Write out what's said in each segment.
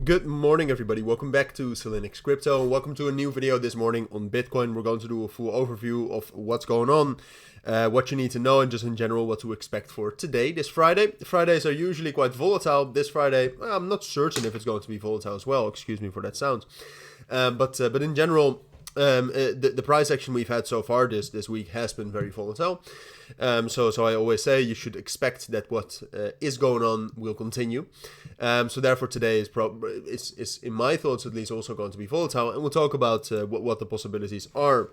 Good morning, everybody. Welcome back to cilinixfxcapital. Welcome to a new video this morning on Bitcoin. We're going to do a full overview of what's going on, what you need to know, and just in general what to expect for today, this Friday. Fridays are usually quite volatile. This Friday, well, I'm not certain if it's going to be volatile as well. Excuse me for that sound. But in general, the price action we've had so far this week has been very volatile. So I always say you should expect that what is going on will continue. So therefore today is in my thoughts at least also going to be volatile, and we'll talk about what the possibilities are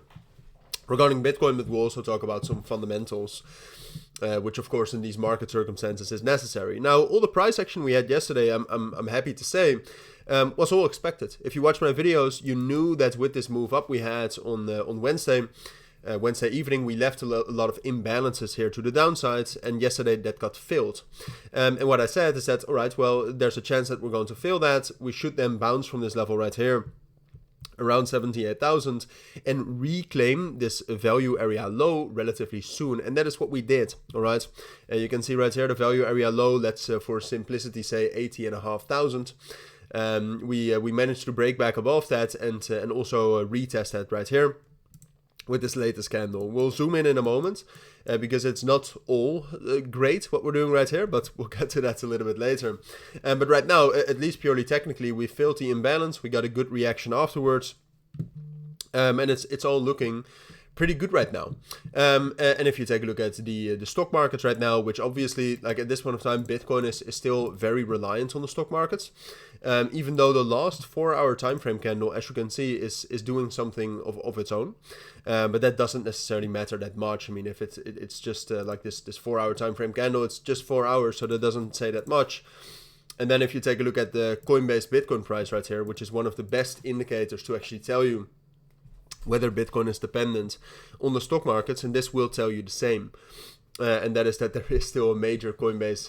regarding Bitcoin, but we'll also talk about some fundamentals, which of course in these market circumstances is necessary. Now, all the price action we had yesterday, I'm happy to say, was all expected. If you watch my videos, you knew that with this move up we had on Wednesday evening, we left a lot of imbalances here to the downside, and yesterday that got filled. And what I said is that, all right, well, there's a chance that we're going to fill that. We should then bounce from this level right here, around 78,000, and reclaim this value area low relatively soon, and that is what we did. All right, you can see right here the value area low. Let's for simplicity say 80,500. We managed to break back above that and also retest that right here with this latest candle. We'll zoom in a moment because it's not all great what we're doing right here, but we'll get to that a little bit later. But right now, at least purely technically, we filled the imbalance. We got a good reaction afterwards, and it's all looking pretty good right now. And if you take a look at the stock markets right now, which obviously, like at this point of time, Bitcoin is still very reliant on the stock markets, even though the last 4-hour time frame candle, as you can see, is doing something of its own, but that doesn't necessarily matter that much. I mean, if it's just like this 4-hour time frame candle, it's just 4 hours, so that doesn't say that much. And then if you take a look at the Coinbase Bitcoin price right here, which is one of the best indicators to actually tell you whether Bitcoin is dependent on the stock markets, and this will tell you the same. And that is that there is still a major Coinbase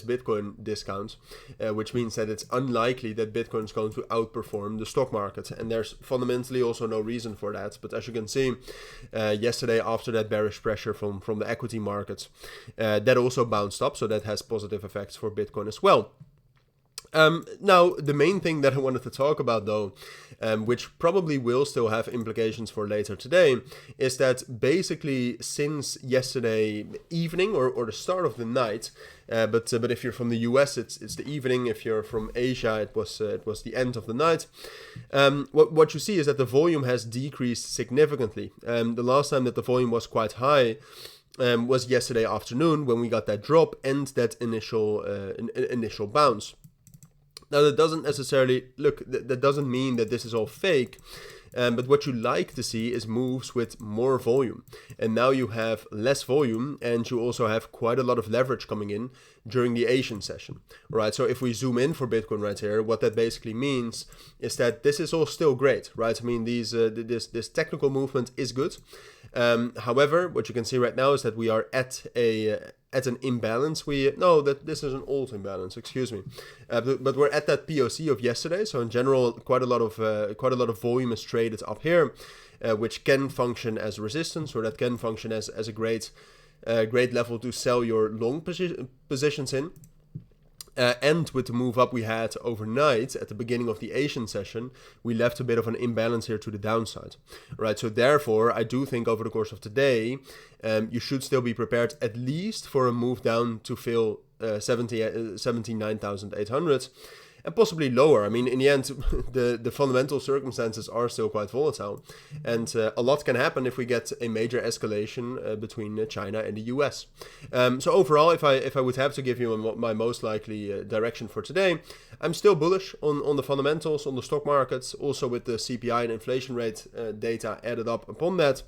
Bitcoin discount, which means that it's unlikely that Bitcoin is going to outperform the stock market. And there's fundamentally also no reason for that. But as you can see, yesterday after that bearish pressure from the equity markets, that also bounced up. So that has positive effects for Bitcoin as well. Now, the main thing that I wanted to talk about, though, which probably will still have implications for later today, is that basically since yesterday evening or the start of the night, but if you're from the US, it's the evening. If you're from Asia, it was the end of the night. What you see is that the volume has decreased significantly. The last time that the volume was quite high was yesterday afternoon when we got that drop and that initial bounce. Now, that doesn't necessarily, that doesn't mean that this is all fake, but what you like to see is moves with more volume. And now you have less volume, and you also have quite a lot of leverage coming in during the Asian session, right? So if we zoom in for Bitcoin right here, what that basically means is that this is all still great, right? I mean, this technical movement is good. However, what you can see right now is that we are at an imbalance. This is an old imbalance, excuse me, but we're at that POC of yesterday. So in general, quite a lot of volume is traded up here, which can function as resistance, or that can function as a great level to sell your long positions in. And with the move up we had overnight at the beginning of the Asian session, we left a bit of an imbalance here to the downside, right? So therefore, I do think over the course of today, you should still be prepared at least for a move down to fill 79,800. And possibly lower. I mean, in the end, the fundamental circumstances are still quite volatile, and a lot can happen if we get a major escalation between China and the US. So overall, if I would have to give you my most likely direction for today, I'm still bullish on the fundamentals, on the stock markets, also with the CPI and inflation rate data added up upon that.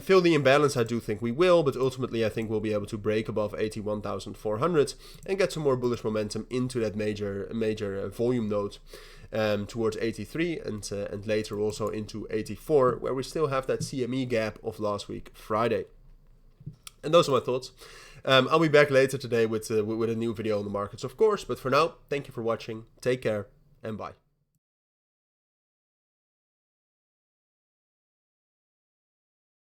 Fill the imbalance, I do think we will, but ultimately I think we'll be able to break above 81,400 and get some more bullish momentum into that major volume node towards 83 and later also into 84, where we still have that CME gap of last week Friday. And those are my thoughts. I'll be back later today with a new video on the markets, of course, but for now, thank you for watching, take care, and bye.